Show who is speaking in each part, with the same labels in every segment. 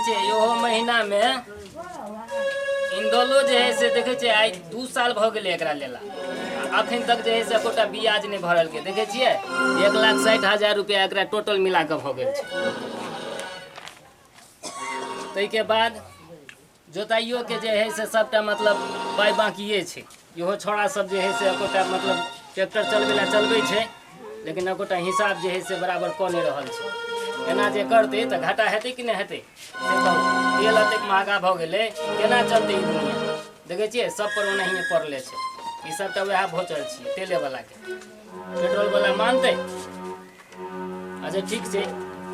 Speaker 1: छे यो महीना में इंदौलो जे है से देखे छे आई 2 साल भ गेले एकरा लेला अखन तक जे है से एकोटा ब्याज नहीं भरल के देखे छिए 1,60,000 रुपया एकरा टोटल मिला के भ गेल छे। तई के बाद जोताइयो के जे है से सबटा मतलब पाई बाकिए छे। इहो छोड़ा सब जे है से एकोटा मतलब ट्रैक्टर चलबेला चलबे छे लेकिन एकोटा हिसाब जे है से बराबर क नहीं रहल छे। एना जे करते त घाटा हेते कि नहीं हेते से कहू। तेल एतेक महंगा भ गेले केना चलते ई दुनिया देखे छिए सब पर ओनाहिए पड़ले छे। ई सब त वह भोचल छिए तेले वाला के पेट्रोल वाला मानते। अच्छा ठीक छे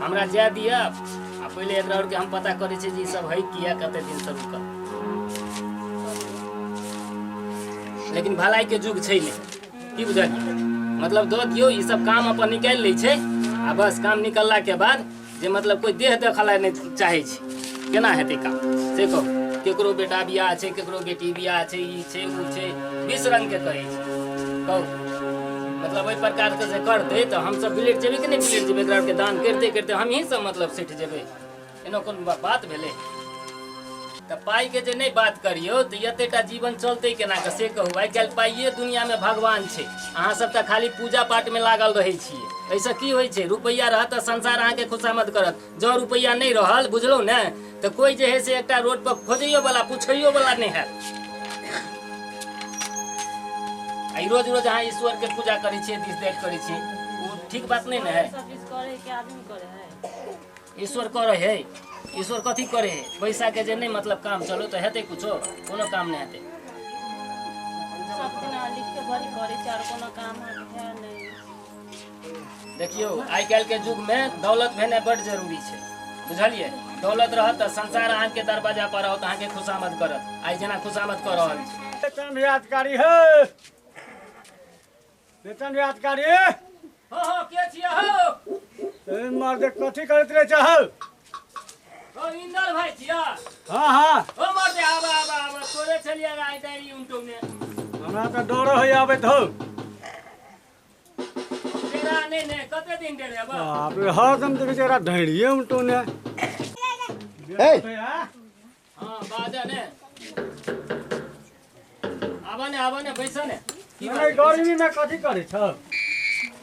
Speaker 1: हमरा जाय दिया आ पहले एकरा और के हम पता करे छे जे ई सब है किया कते दिन से रुकल। लेकिन भलाई के जुग छै नहीं की बुझलिए मतलब दो दियो ई सब काम अपन निकाल ले छे आ बस काम निकलला के बाद जे मतलब कोई देह देखला नहीं चाहे छे केना हेते काम से कहू। केकरो बेटा बियाह छे केकरो बेटी बियाह छे ई छे उ छे 20 रंग के कहे छे कहू। मतलब ओई प्रकार के से करते तो हम सब बिलेट जेबे कि नहीं बिलेट जेबे एकरा के दान करते करते हम ही सब मतलब सेठ जेबे एनो कोन बात भेले। त पाई के जे नहीं बात करियो तो एतेटा जीवन चलते केना के से कहू। आई काल पाइए दुनिया में भगवान छे अहाँ सब त खाली पूजा पाठ में लागल रहे छिए। ऐसा की होय छे रुपया रहत त संसार अहाँ के खुशामद करत जो रुपया नहीं रहल बुझलो ने तो कोई जे है से एकटा रोड पर खोजइयो वाला पूछइयो वाला नहीं है। आई रोज रोज अहाँ ईश्वर के पूजा करे छिए दिस देख करे छिए वो ठीक बात नहीं न है। ईश्वर करे है ईश्वर कथी करे है पैसा के जे नहीं मतलब काम चलो तो हेते कुछो कोनो काम नहीं हेते। देखियो आई काल के युग में दौलत भेने बड़ जरूरी छे बुझलिए। दौलत रहत त संसार अहाँ के दरवाजा पर आओ अहाँ के खुशामद करत। आई जना खुशामद कर रहल छी
Speaker 2: वेतन यादकारी है वेतन यादकारी
Speaker 1: हो के छिए हो
Speaker 2: ए मर्द कथी करत रहे चाहल
Speaker 1: ओ इंदर भाई छिया।
Speaker 2: हां
Speaker 1: ओ मर्दे आबा तोरे चलिया आई डायरी उंटो में
Speaker 2: हमरा त डर होय आबैत हो
Speaker 1: तेरा ने कते दिन डेरे अब
Speaker 2: बाप रे हरदम देखे जरा ढैड़िए उल्टो ने ए
Speaker 1: हां बाजा ने आबा ने पैसा ने की
Speaker 2: अरे गर्मी में कथी करे छ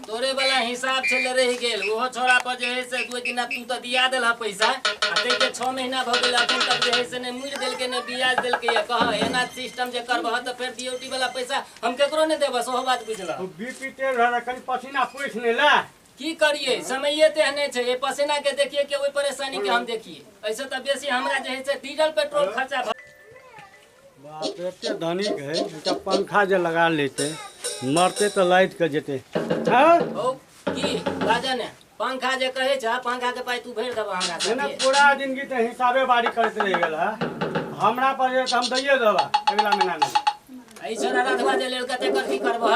Speaker 1: तोरे वाला हिसाब चले रह गेल ओहो छोरा पर जे है से 2 दिन तू त दिया देला पैसा आ ते के 6 महीना भ गेल अखन तक जे है से ने मुड़ देल के ने ब्याज देल के कह एना सिस्टम जे करबह त फिर ड्यूटी वाला पैसा हम केकरो ने देबो सोह बात बुझला।
Speaker 2: बीपी तेल रहा कनी पसीना पोछ ने ला
Speaker 1: की करिए समय तेहने छे ये पसीना के देखिए के ओई परेशानी के हम देखिए ऐसे त बेसी हमरा जे है से डीजल पेट्रोल खर्चा
Speaker 2: बाप रे एते धनिक है एकटा पंखा जे लगा लेते मरते तो लाइट के जेते हां
Speaker 1: ओ की बाजा ने पंखा जे कहे छ पंखा के पाई तू भेर देबा हमरा
Speaker 2: ना पूरा जिंदगी त हिसाबे बारी करते रह गेल हमरा पर जे हम दैए देबा अगला महीना में
Speaker 1: आई छोरा राधवा जे लेल कते कर की करबह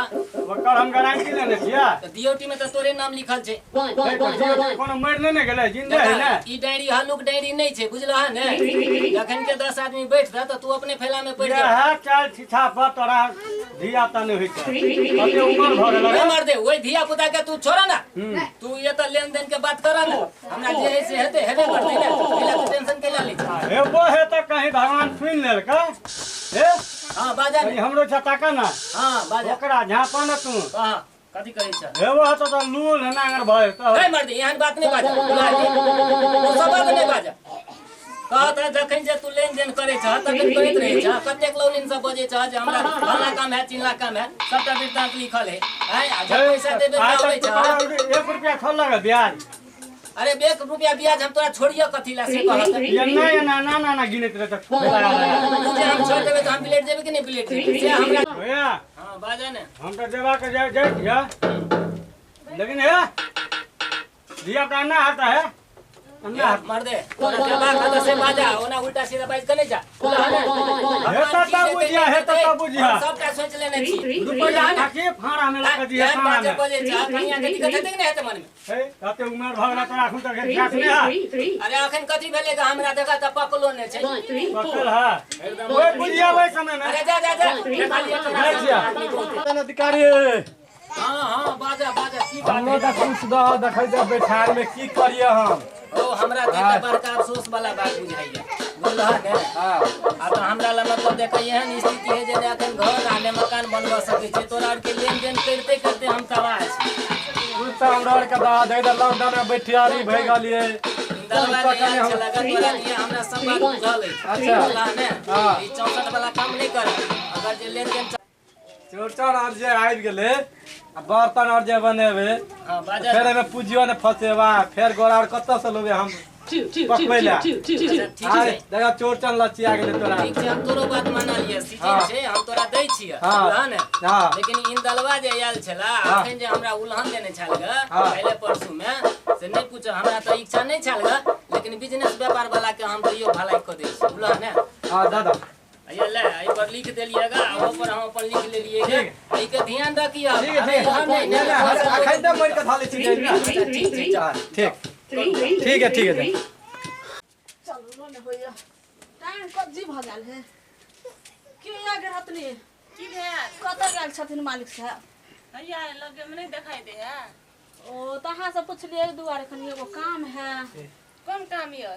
Speaker 2: ओकर हम गारंटी लेने छिया
Speaker 1: त डीओटी में त तोरे नाम लिखल छे
Speaker 2: कोनो मर ने गेले जिंदे है ना
Speaker 1: ई डायरी हलुक डायरी नहीं छे बुझलो है ने जखन के 10 आदमी बैठता त तू अपने फैला में पड़ जा
Speaker 2: है चाल छिछा पर तोरा धिया त नहीं होई कते उम्र भ गेल
Speaker 1: रे मर दे ओई धिया पुता के तू छोड़ा ना तू ये त लेन देन के बात करा ना हमरा जे है से हेते हेबे करते ना एला तू टेंशन केला ले
Speaker 2: हे वो है त कहीं भगवान सुन लेल का हे
Speaker 1: हां बाजा ने
Speaker 2: हमरो छता का ना
Speaker 1: हां बाजा
Speaker 2: ओकरा झापा न तू
Speaker 1: हां कथी कहै छ
Speaker 2: हे वो त लूल नांगर भए त
Speaker 1: रे मर दे यहां बात नहीं बाजा तू सब बात नहीं बाजा कहत है जखन जे तू लेन देन करे छ तखन कहत रहे छ कतेक लौलिन सब बजे छ जे हमरा फला काम है चिल्ला काम है सबटा वृत्तांत लिखल है जब पैसा देबे त आबै छ
Speaker 2: 1 रुपया खोल लगा ब्याज
Speaker 1: अरे 1 रुपया ब्याज हम तोरा छोड़ियो कथी ला से कहत
Speaker 2: ये ना गिनत रहे त
Speaker 1: तुझे हम छोड़ देबे तो हम प्लेट देबे कि नहीं प्लेट देबे से हमरा
Speaker 2: भैया
Speaker 1: हां बाजा ने
Speaker 2: हम त देवा के जाय दिया लेकिन है दिया का ना आता है
Speaker 1: ना मार दे तोरा के बात से बाजा ओना उल्टा सीधा बाज कने जा
Speaker 2: हे त बुझिया
Speaker 1: सबटा सोच लेने छी
Speaker 2: रुपया के फाड़ा में लगा दिया फाड़ा में
Speaker 1: बजे जा कन्या के दिक्कत हेते कि नहीं हेते मन में
Speaker 2: हे कते उम्र भगला तोरा खुन तक ध्यान नहीं
Speaker 1: अरे अखन कथी भेले का हमरा देखा त पकलो ने छै
Speaker 2: पकल है ओए बुझिया ओए समय में
Speaker 1: अरे जा
Speaker 2: अधिकारी
Speaker 1: हाँ हाँ बाजा बाजा की बात
Speaker 3: हमरो
Speaker 1: है
Speaker 3: त कुछ दह देखै जा बैठार में की करिए हम।
Speaker 1: ओ हमरा देखा बड़का अफसोस वाला बात बुझाइए बुझलह ने
Speaker 3: हां
Speaker 1: आ तो हमरा ला मतलब देखा एहन स्थिति है जे अखन घर आने मकान बनवा सकै छै तोरा आर के लेन देन करते करते हम तबाह छी
Speaker 3: कुछ त हमरा आर के दह दे दे लॉकडाउन में बैठियारी भए गेलिए।
Speaker 1: दरबार में आयल छला तोरा लिए हमरा संवाद बुझल है
Speaker 3: अच्छा।
Speaker 1: बुझलह ने
Speaker 3: हाँ।
Speaker 1: ई 64 वाला काम नहीं कर अगर जे लेन देन
Speaker 3: चौरचन आर जे आबि गेले आ बर्तन आर जे बनेबे
Speaker 1: हां बाजा
Speaker 3: फेर एमे पूजियो ने फसेबा फेर गोरा आर कत्ता से लोगे हम पकबै ला।
Speaker 1: ठीक
Speaker 3: आय
Speaker 1: है
Speaker 3: देखा चौरचन लचिया गेले तोरा।
Speaker 1: ठीक छै हम तोरो बात माना लिया सीजन
Speaker 3: हाँ।
Speaker 1: छै हम तोरा दै छियै
Speaker 3: हाँ।
Speaker 1: बुझलह ने
Speaker 3: हां
Speaker 1: लेकिन इन दलवा जे आयल छला
Speaker 3: हाँ।
Speaker 1: अखन जे हमरा उल्हन देने छल ग
Speaker 3: हाँ।
Speaker 1: पहले परसू में से नहीं पूछो हमरा तो इच्छा नहीं छल ग लेकिन बिजनेस व्यापार वाला के हम तो भलाई क दै छी बुझलह ने
Speaker 3: हां दादा
Speaker 1: ये ले एहि पर लिख देलिएगा आ ऊपर हम अपन लिख लेलिए
Speaker 3: ठीक।
Speaker 1: एहि के ध्यान रखिए
Speaker 3: ठीक है ठीक है नहीं नहीं अखन त मर के थाले छी
Speaker 1: ठीक ठीक
Speaker 3: हां ठीक ठीक है
Speaker 4: चलो ने होइया टाइम कब भ गेल है क्यों आगे हतनी
Speaker 5: की भेल
Speaker 4: कत गेल छथिन मालिक साहब
Speaker 5: हैया लगे में नहीं दिखाई दे है।
Speaker 4: ओ तहाँ से पूछलिए एक दुआरे खनी एगो काम है
Speaker 5: कौन काम ये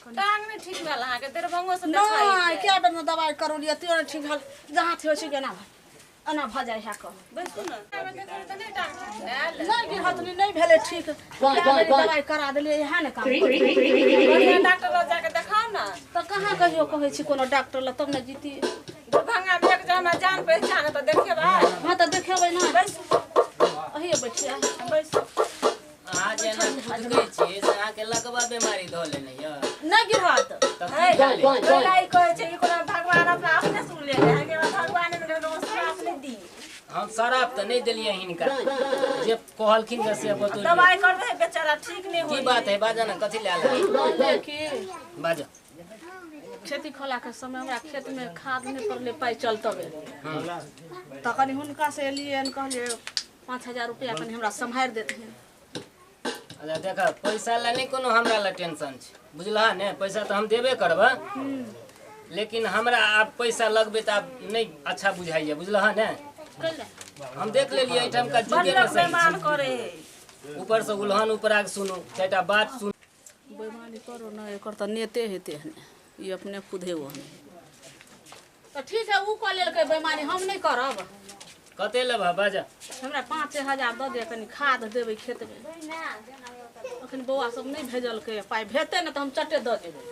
Speaker 5: टांग नहीं ठीक भेल अहाँ के दरभंगो से दिखाई
Speaker 4: नहीं
Speaker 5: दे
Speaker 4: क्या डर दवाई करो लिया त्यो नहीं ठीक भेल जहाँ थियो छी केना अना भ जाय है को
Speaker 5: बैसू ना में देखो तो नहीं टांग ठीक भेल
Speaker 4: नहीं भी हतनी नहीं भेले ठीक दवाई करा देलिए यहाँ ने काम
Speaker 5: बढ़िया डॉक्टर लग जाके दिखाओ ना।
Speaker 4: तो कहाँ कहियो कहै छी कोनो डॉक्टर ल तब न जीती
Speaker 5: दरभंगा में एक जना जान पहचान तो देखिए भाई
Speaker 4: हां तो देखेबै ना
Speaker 5: बैसू
Speaker 4: अही बैठिया
Speaker 5: बैसू
Speaker 1: अहाँ जे ना बुझै छियै से अहाँ के लगवा बीमारी ध लेने य
Speaker 4: नहीं गिरहत
Speaker 5: है लड़ाई करे छै इकोना भगवान अपना अपने सुन ले है के भगवान ने नमस्कार अपने दी
Speaker 1: हम शराब तो नहीं दिलिए हिनका जे कहलखिन से बतौलिए
Speaker 5: दवाई कर दे बेचारा ठीक नहीं
Speaker 1: की
Speaker 5: होई
Speaker 1: बात है बाजा ना कथी ले आला
Speaker 4: देखी
Speaker 1: बाजा
Speaker 4: खेती खोला के समय हमरा खेत में खाद नहीं पड़ले पाई चलतबे
Speaker 1: हाँ।
Speaker 4: तो कनी हुनका से लिए कहलिए 5000 रुपया कनी हमरा संभार देते हैं
Speaker 1: अच्छा देखा पैसा ला नहीं कोनो हमरा ला टेंशन छै बुझलहा ने पैसा तो हम देबे करबा लेकिन हमरा आप पैसा लगबे तो आप नहीं अच्छा बुझाइए बुझलहा ने
Speaker 4: कैले
Speaker 1: हम देख लेलिए एठाम का जुगे
Speaker 5: बड़िया
Speaker 1: में सही
Speaker 5: बेमान
Speaker 1: छै।
Speaker 5: करे
Speaker 1: ऊपर से उल्हन ऊपर आग सुनू चारटा बात सुन
Speaker 4: बेईमानी करो ना एकर तो नेते हेते हैं ये अपने खुद है वो तो ठीक है वो कह लेलकै बेईमानी हम नहीं करब
Speaker 1: कते लेबा बाजा
Speaker 4: हमरा 5000 दे दे कनी खाद देबै खेत में अखन बौआ सब नहीं भेजलकै पाई भेजते ना तो हम चटे दे देबै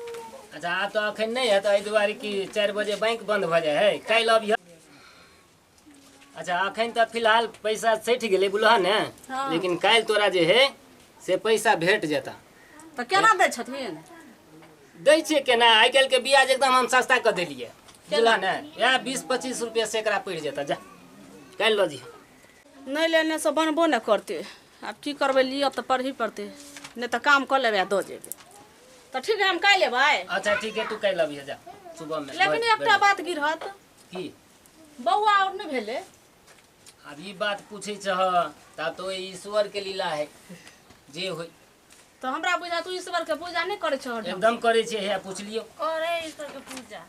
Speaker 1: अच्छा आ तो अखन नहीं है तो एहि दुआरे कि 4 बजे बैंक बंद भ जाए है काल्हि अभी अच्छा अखन तो फिलहाल पैसा सठि गेलै बुझलहा ने
Speaker 4: हाँ।
Speaker 1: लेकिन काल्हि तोरा जे है से पैसा भेट जेता
Speaker 4: तो केना दै छथिन
Speaker 1: दै छियै केना आइ काल्हि के ब्याज एकदम हम सस्ता कऽ देलियै बुझलहा ने या 20-25 रुपया सैकड़ा पड़ि जेता जा काल्हि लऽ जी
Speaker 4: नहीं लेने से बनबो न करते अब की करबै लिअ तो पढ़ही पड़ते नहीं तो काम कर लेबै दो जेबै तो ठीक है हम काल्हि लेबै
Speaker 1: अच्छा ठीक है तू काल्हि अभी जा सुबह में
Speaker 4: लेकिन एकटा बात गिरहत
Speaker 1: की
Speaker 4: बौआ और नहीं भेले
Speaker 1: अब ई बात पूछै छह ता तो ईश्वर के लीला है जे होय
Speaker 4: तो हमरा बुझा तू ईश्वर के पूजा नहीं करे छह
Speaker 1: एकदम करे छियै हे पूछ लियो
Speaker 5: करे ईश्वर के पूजा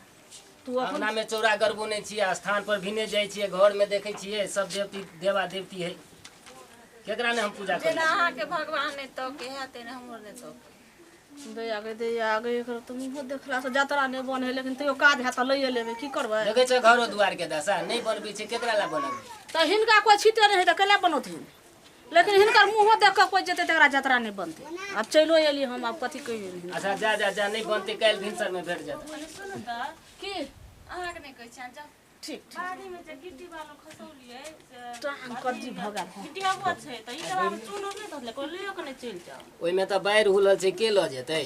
Speaker 4: तू अपन
Speaker 1: अंगना में चौरा गरबो नहीं छियै स्थान पर भी नहीं जाइ छियै घर में देखै छियै सब देवती देवा देवती है केकरा ने हम पूजा करी
Speaker 5: जेना अहाँ के भगवान ने तो के है तेने हमर ने तो
Speaker 4: दे आगे एकर तो मुंह देखला से यात्रा नहीं बन है लेकिन तैयो काज है तो लइए लेबै की करबै
Speaker 1: देखै छ घरो दुआर के दशा नहीं बनबै छै केकरा ला बनबै
Speaker 4: तो हिनका कोई छीटे नहीं है तो केला बनौथिन लेकिन हिनकर मुंह देख के कोई जेते तकरा यात्रा नहीं बनते अब चलो एली हम अब कथी कहिए
Speaker 1: अच्छा जा जा जा नहीं बनते काल्हि भिनसर में भेट जाता
Speaker 5: सुन त
Speaker 4: की
Speaker 5: अहाँ के नहीं कहै छियन जा
Speaker 4: ठीक
Speaker 5: बाड़ी में जे गिट्टी बालू खसौलिए से
Speaker 4: टांग कजी भगल है
Speaker 5: गिट्टी आबो छै त ई बाबू चुनो नहीं धले को लियो के नहीं चल जाओ
Speaker 1: ओइमे तऽ बाढ़ि हुलल छै के लऽ जेतै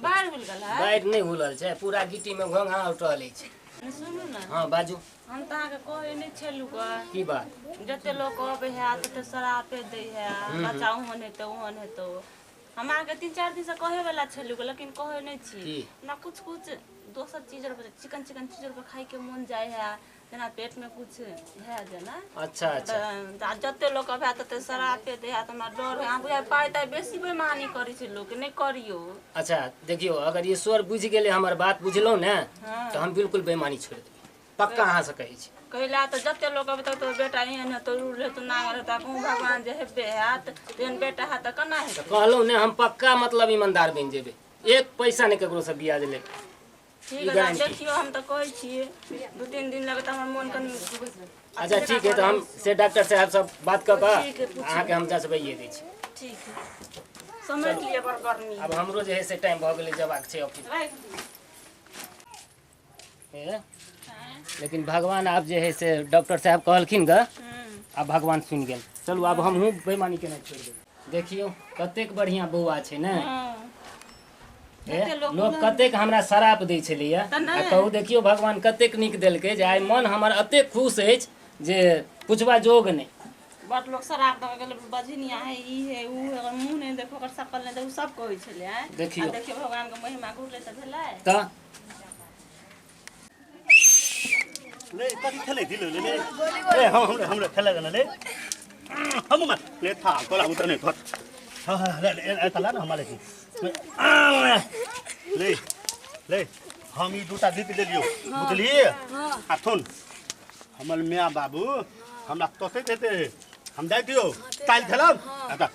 Speaker 5: बाहर हुल गेल है
Speaker 1: बाढ़ि नहीं हुलल छै पूरा गिट्टी में घोंघा उठल छै
Speaker 5: सुनू ना
Speaker 1: हाँ बाजू
Speaker 5: हम त अहाँ के कहै नहीं छलु का
Speaker 1: की बात
Speaker 5: जते लोग कहबे है तते शराबे दे है बच्चा ओहन है तो ओहन है तो हमरा के 3-4 दिन से कहे वाला छलु लेकिन कहे नहीं छी
Speaker 1: की?
Speaker 5: ना कुछ दोसर चीज पर चिकन चीज पर खाई के मन जाए है जना पेट में कुछ है जना
Speaker 1: अच्छा अच्छा
Speaker 5: त जते लोग कहबे तते शराबे दे है त हमरा डर है बुझाय पाई त बेसी बेईमानी करै छै लोग नहीं करियो
Speaker 1: अच्छा देखियो अगर ईश्वर बुझ गेले हमर बात बुझलौ ने
Speaker 5: हाँ।
Speaker 1: तो हम बिल्कुल बेईमानी छोड़ देबै पक्का अहाँ से कहै छी
Speaker 5: कहला तो जते लोग अब तक तो बेटा एहन तो रूल तो नांग रहता कहूँ भगवान जे हेबे हाथ तेन बेटा हाथ कना है
Speaker 1: कहलहुँ ने हम पक्का मतलब ईमानदार बनि जेबै, एक पैसा नहीं ककरो से ब्याज ले।
Speaker 5: ठीक है देखियो हम तो कहै छियै 2-3 दिन लगता हमर मन कनी।
Speaker 1: अच्छा ठीक है, तो हम से डॉक्टर साहब सब बात कऽ
Speaker 5: ठीक है,
Speaker 1: कऽ
Speaker 5: पूछिए।
Speaker 1: अहाँके हम जसबैये दै छी।
Speaker 5: ठीक है समझ लिए बड़ गर्मी
Speaker 1: अब हमरो जे है से टाइम भऽ गेलै जबाक छै ऑफिस।
Speaker 5: राख
Speaker 1: ए, लेकिन भगवान आब जे है से डॉक्टर साहब कहलखिन ग, आब भगवान सुनि गेल। चलू आब हमहूँ बेईमानी केनाइ छोड़ि देबै। देखियौ कतेक बढ़िआँ बौआ छै ने, लोग कतेक हमरा शराप दै छलैया, आ कहू देखियौ भगवान कतेक नीक देलकै जे आइ मन हमर एतेक खुश अछि जे पुछबा जोग नहि।
Speaker 5: बड़ लोग शराब दऽ गेल बजनिया है ई है ऊ है, मुंह नहीं देखो ओकर शकल नहीं देखो सब कहै छले हैं।
Speaker 1: देखियो
Speaker 5: देखियो भगवान के महिमा घुरले त भेलै
Speaker 1: तऽ
Speaker 6: ले कति खेले दिलो ले ए हाम्रो खेला गर्न ले हममा ले था कोला उतर नै थोट ले त ला न हमले ले ले हम ई दुटा दीप देलियो बुझली आ थुन हमर मियाँ बाबू हमरा तोते देते हम जाय दियो काल खेलब आता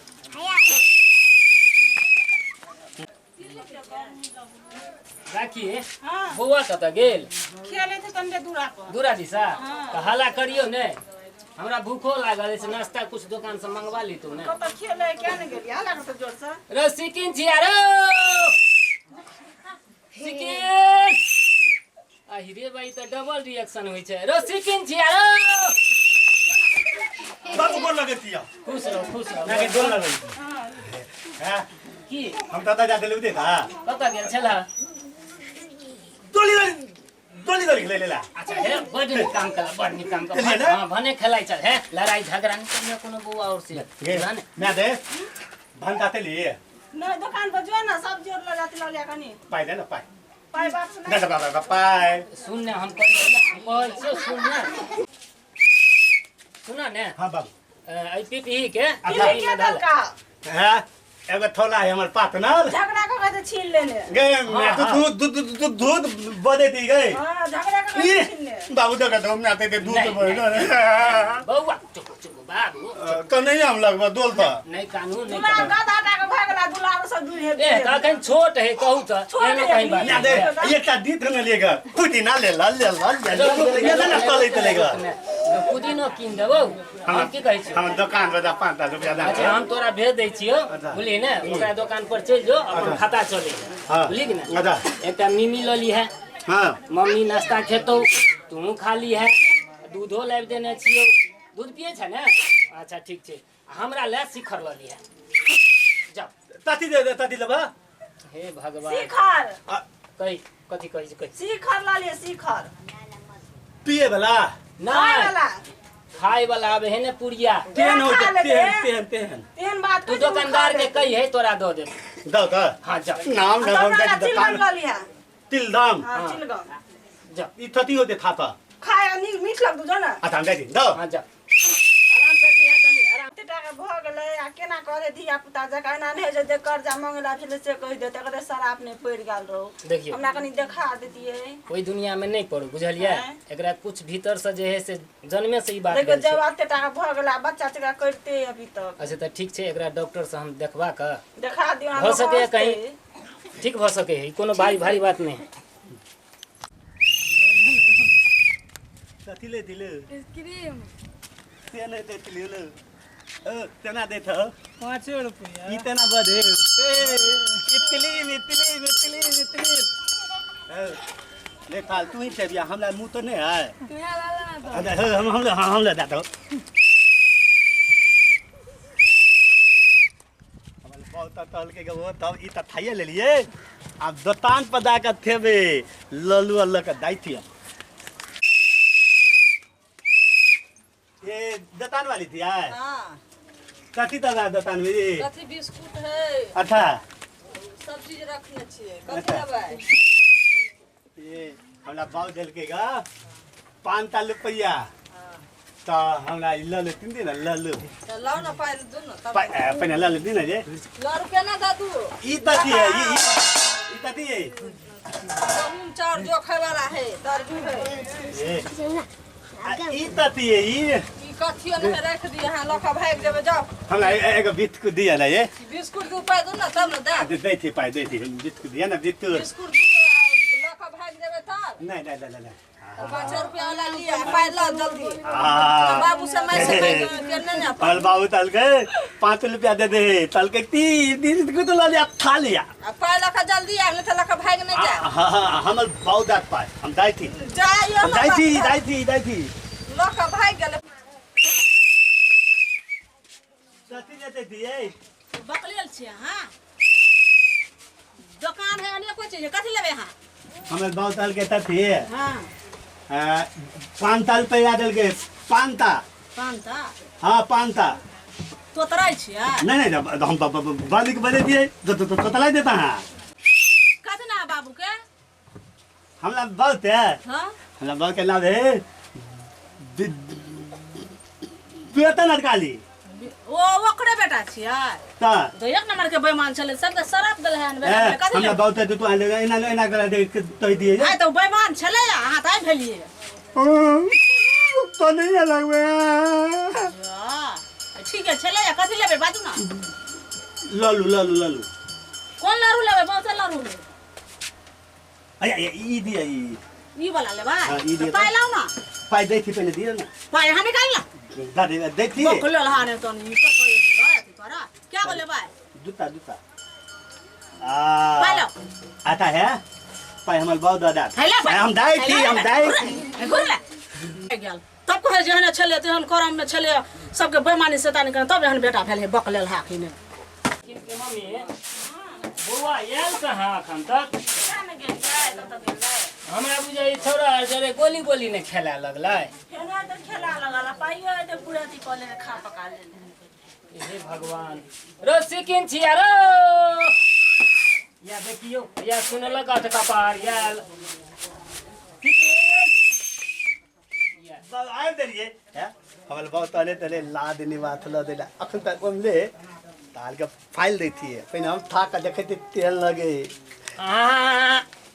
Speaker 1: राखिए
Speaker 5: हां
Speaker 1: बौआ कतऽ गेल?
Speaker 5: खेले थे तंडे दूरा पर
Speaker 1: दूरा दिशा तऽ हल्ला करियो ने, हमरा भूखो लागल अछि, नाश्ता कुछ दुकान से मंगवा ली तू ने।
Speaker 5: कत खेले क्या ने गेलिया हल्ला करत जोर से
Speaker 1: रो सिकिन छिया रो सिकिन आहि रे भाई तऽ डबल रिएक्शन होइ छै। रो सिकिन छिया रो
Speaker 6: बाबू गोल लगतिया
Speaker 1: खुश रहो
Speaker 6: नाके गोल लगै हां
Speaker 1: की
Speaker 6: हम दादा जा देलु देखा
Speaker 1: कतऽ गेल छला?
Speaker 6: दोली ले ले ला
Speaker 1: अच्छा हे बड़ नीक काम कला, बड़ नीक काम
Speaker 6: चलिए
Speaker 1: कला।
Speaker 6: ना।
Speaker 1: हां भने खेलाइ चल हे, लड़ाई झगड़ा नहीं करियो कोनो बौआ और से जाने।
Speaker 6: मैं दे भन्दाते लिए
Speaker 5: नहीं दुकान पर जो ना सब जोर ले जाती लिया कनी
Speaker 6: पाइ दे न पाइ
Speaker 5: पाई बात सुना
Speaker 6: दादा बाबा पाइ
Speaker 1: सुन ने हम कह से सुन ना, सुना ने
Speaker 6: हां बाबू
Speaker 1: आई पीपी के
Speaker 6: अच्छा।
Speaker 1: आई में डाल
Speaker 5: का
Speaker 6: हां एगो थोला है हमर पार्टनर
Speaker 5: झगड़ा का कहते छीन लेने
Speaker 6: गए मैं तो दूध बदे दी गए
Speaker 5: हां झगड़ा का कहते छीन ले
Speaker 6: बाबू दादा तो हम आते थे दूध
Speaker 1: नहीं,
Speaker 6: बदे
Speaker 1: बौआ चुप चुप बाबू
Speaker 6: कन्हैया हम लगवा दोल था
Speaker 1: नहीं कानून नहीं
Speaker 5: दुला
Speaker 1: करब।
Speaker 5: गदा का भागला दुलार से दूर है
Speaker 1: ए तखन छोट है कहू त एमे कहीं बात
Speaker 6: या दे
Speaker 1: नहीं।
Speaker 6: ये का दीत न लेगा कुटी ना ले ला ये ना तले चलेगा
Speaker 1: पुदीनो किन देबो हम की कहै छी।
Speaker 6: हम दुकान बजा 5 रुपया दा
Speaker 1: अच्छा हम तोरा भेज दै छियो,
Speaker 6: अच्छा।
Speaker 1: बुझली ने ओकरा दुकान पर चल जो, अपन खाता चले
Speaker 6: हां
Speaker 1: बुझली कि ने।
Speaker 6: अच्छा
Speaker 1: एकटा मिमी ल ली है,
Speaker 6: हां
Speaker 1: मम्मी नाश्ता खेतौ तू खा ली है, दूधो लाबि देने छियो, दूध पिए छ ने? अच्छा ठीक छै, हमरा ले शिखर ल ली है। जाओ
Speaker 6: ताती दे ताती लेबा
Speaker 1: हे भगवान
Speaker 5: शिखर
Speaker 1: कही कथी कहै छै कही
Speaker 5: शिखर ला लिए शिखर
Speaker 6: पिए वाला
Speaker 5: खाए
Speaker 1: नहीं
Speaker 5: वाला
Speaker 1: खाए वाला आबे है ने पुड़िया।
Speaker 6: तेन हो
Speaker 5: खा लेते
Speaker 6: तेन तेन
Speaker 5: तेन बात
Speaker 1: तू दुकानदार के कही है तोरा दो दे।
Speaker 6: दो तो
Speaker 1: हाँ जाओ
Speaker 6: नाम
Speaker 5: तब
Speaker 6: ढंग
Speaker 5: ना
Speaker 6: का
Speaker 5: चिलगम
Speaker 6: दुकान
Speaker 5: ला लिया
Speaker 6: तिलदाम
Speaker 5: हां चिलगम
Speaker 1: जाओ
Speaker 6: ई थती होते था तो
Speaker 5: खाए नी मीठ लग दो ना
Speaker 6: अच्छा दे दो
Speaker 1: हाँ जाओ आराम से दी है कनी आराम।
Speaker 5: ते टाका भ गेलै आ केना करे धिया पुता जका एना नै जे कर्जा मंगला फिर से कहि दे तकरे शराब नै पड़ गेल रहो
Speaker 1: देखियो
Speaker 5: हमरा कनी देखा देतिए
Speaker 1: कोई दुनिया में नहीं पड़ो बुझलिए, एकरा कुछ भीतर से जे है से जन्मे से ही बात
Speaker 5: देखो
Speaker 1: भेल छै।
Speaker 5: जब आते टाका भ गेला बच्चा चका करते अभी तक
Speaker 1: अच्छा तो ठीक छै, एकरा डॉक्टर से हम देखबा के
Speaker 5: देखा दियो
Speaker 1: हो सके कहीं ठीक भ सके है, कोनो भारी बात नहीं है।
Speaker 6: कथी ले दिले
Speaker 4: आइसक्रीम
Speaker 6: तेन दे दिले तेना दे था
Speaker 3: 5 रुपया
Speaker 6: इतना बदे इतली ले फाल तू ही छबिया हमरा मुंह तो नहीं है
Speaker 4: तुम्हें लाला ना तो
Speaker 6: अच्छा हम ले दातो हमल बहुत तल के वो तब ई त थाइए ले लिए अब दुकान पर जाकर थेबे लल्लू अल्लाह का दाइतिया ये दुकान वाली थी यार
Speaker 5: हां
Speaker 6: कथी तगा दुकान में ये
Speaker 5: कथी बिस्कुट है
Speaker 6: अच्छा
Speaker 5: सब चीज रखने छिए
Speaker 6: अच्छा।
Speaker 5: कथी लेबै
Speaker 6: ये हमरा बाऊ दिल के गा 5 रुपया तो हमरा लल्लू तीन दिन लल्लू
Speaker 5: त लाओ ना पाइ दो ना तब
Speaker 6: पहले लल्लू दिन जे
Speaker 5: ला रुपया ना दादू
Speaker 6: ई तथी है ई तथी है
Speaker 5: गहूम चाउर जो खाए वाला है तरबूज है
Speaker 6: ये ई ततिए ई
Speaker 4: कथियो में रख दिए हां लखा भाग देबे जाओ
Speaker 6: हमरा एगो बिस्कुट दिया ना ये
Speaker 4: बिस्कुट दू पाए दू ना तब ना दे
Speaker 6: दे थी पाए दे थी बिस्कुट दिया ना बिस्कुट
Speaker 4: बिस्कुट दू लखा भाग देबे तब
Speaker 6: नहीं नहीं नहीं नहीं
Speaker 4: 5 रुपया वाला लिया पाए ला जल्दी
Speaker 6: हाँ
Speaker 4: बाबू से मैं से करने ना
Speaker 6: और बाबू तल के 5 रुपया दे दे तल के 30 बिस्कुट ला लिया खा लिया
Speaker 4: पाए लखा जल्दी आ नहीं तो लखा भाग नहीं जा
Speaker 6: हाँ हमर बाऊ दात पाए हम जाई थी
Speaker 4: जाइयो ना
Speaker 6: जाई थी
Speaker 4: लखा भाग गेले
Speaker 6: कथी लेते दिए
Speaker 4: बकलेल छियै हां दुकान है अनेको चीज कथी लेबे हां
Speaker 6: हमर बाऊ तल के तथी
Speaker 4: हां
Speaker 6: 5 साल पहले दिल के पांता
Speaker 4: पांता
Speaker 6: हाँ पांता
Speaker 4: तो तराई छियै
Speaker 6: नहीं हम बालिक बने दिए तो तलाई देता है
Speaker 4: कतना बाबू के
Speaker 6: हमरा बहुत है
Speaker 4: हां
Speaker 6: हमरा बहुत के नाम है वेतन अटकाली
Speaker 4: ओ ओकरे बेटा छियै
Speaker 6: ता
Speaker 4: तो एक नंबर के बेईमान छले सब के शराब दल है बेटा कथी
Speaker 6: हमरा
Speaker 4: ले
Speaker 6: बहुत है तो इना कर दे तो दिए
Speaker 4: आइ तो बेईमान छले अहाँ त आइ भेलिए
Speaker 6: तो नहीं लगवे
Speaker 4: ठीक है छले कथी लेबे बाजू ना
Speaker 6: ललू
Speaker 4: कोन लारू लेबे बहुत लारू ले
Speaker 6: अया ई दिया
Speaker 4: ई वाला लेबे
Speaker 6: हाँ, ई दिया
Speaker 4: पाइ लाऊ ना
Speaker 6: पाई दे थी पहले दिया ना
Speaker 4: पाइ हम निकाल ना
Speaker 6: दे थी
Speaker 4: बकलेल हाने तो नहीं तो लेबे तोरा क्या को लेबे
Speaker 6: जूता
Speaker 4: पाइ लो
Speaker 6: आता है पाई हमर बहुत दादा
Speaker 4: हैला
Speaker 6: हम दाई थी
Speaker 4: घुर ले गेल तब कहे जेहने छले तेहन करम में छले सबके बेईमानी शैतानी करे तब एहन बेटा भेल बकलेल हाकिने
Speaker 1: किनके मम्मी बौआ आयल कहाँ अखन तक
Speaker 5: क्या में गेल जाए तो गेल
Speaker 1: हमरा बुझाइ छोरा जरे गोली ने खेला लगलै
Speaker 5: फेना तो खेला लगला पाइयो तो पूरा दी कॉले खा पका ले
Speaker 1: हे भगवान रो सिकिन छिया रो या देखियो या सुनलक त कपार याल
Speaker 6: आइ देलिए हमर बहुत तले लाद निवाथ ल देला अखन तक हमले ताल के फाइल दै थिए पहिने हम थाक देखे तेल लगे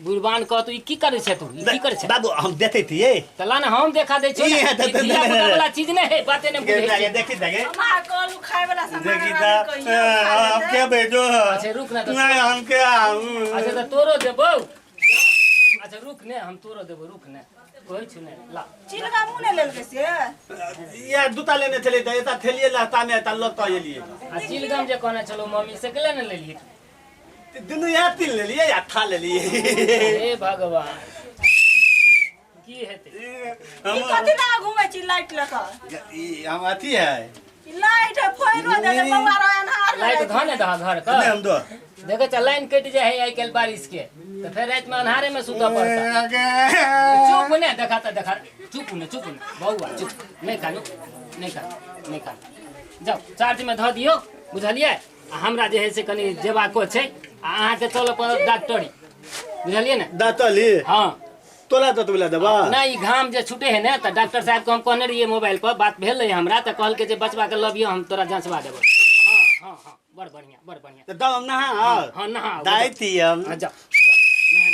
Speaker 1: बुरबान कह तू की करे छै तू की करे छै
Speaker 6: बाबू हम देखे थिए
Speaker 1: तला ना हम देखा दे छै वाला चीज नहीं है बातें नहीं बुझे
Speaker 6: देखी देखे
Speaker 5: हमार कॉल खाए वाला सामान
Speaker 6: देखी ता हम के बेटो
Speaker 1: अच्छा रुक ना तो
Speaker 6: नहीं हम के
Speaker 1: अच्छा तो तोरो देबो अच्छा रुक ने हम तोरो देबो रुक ने कोई छु ने ला
Speaker 5: चिलका मुंह ने लेल के से
Speaker 6: या दूता लेने चले त एता थेलिए लाता में त लत एलिए
Speaker 1: आ चिलगम जे कहने चलो मम्मी से केला न लेलिए
Speaker 6: दुनु या तिल लेलिए या खा लेलिए
Speaker 1: हे भगवान की हेते
Speaker 5: ई कथि ना घुमै छी लाइट लका
Speaker 6: ई हम अथी है
Speaker 5: लाइट है फोइनो दे दे बौआ रो अन्हार
Speaker 1: लाइट धने दहा घर का
Speaker 6: नहीं हम दो
Speaker 1: देखे छ लाइन कट जाए है आई कल बारिश के तो फिर रात में अंधारे में सुता पड़ता चुप ने देखा चुप ने बउआ चुप नहीं खानु जाओ चार्ज में ध दियो बुझलिए हमरा जे है से कनी जेबाको छै अहाँ के चल पर डॉक्टरी बुझलिए ना
Speaker 6: दातली
Speaker 1: हां
Speaker 6: तोला तो तुला दबा
Speaker 1: नहीं घाम जे छूटे है ना तो डॉक्टर साहब को हम कहने रहिए मोबाइल पर बात भेल रही हमरा तो कहल के जे बचवा के लबियो हम तोरा जांचवा देबो हां बड़ बढ़िया
Speaker 6: तो दम नहा
Speaker 1: हां नहा
Speaker 6: दाई थी हम
Speaker 1: जाओ नहा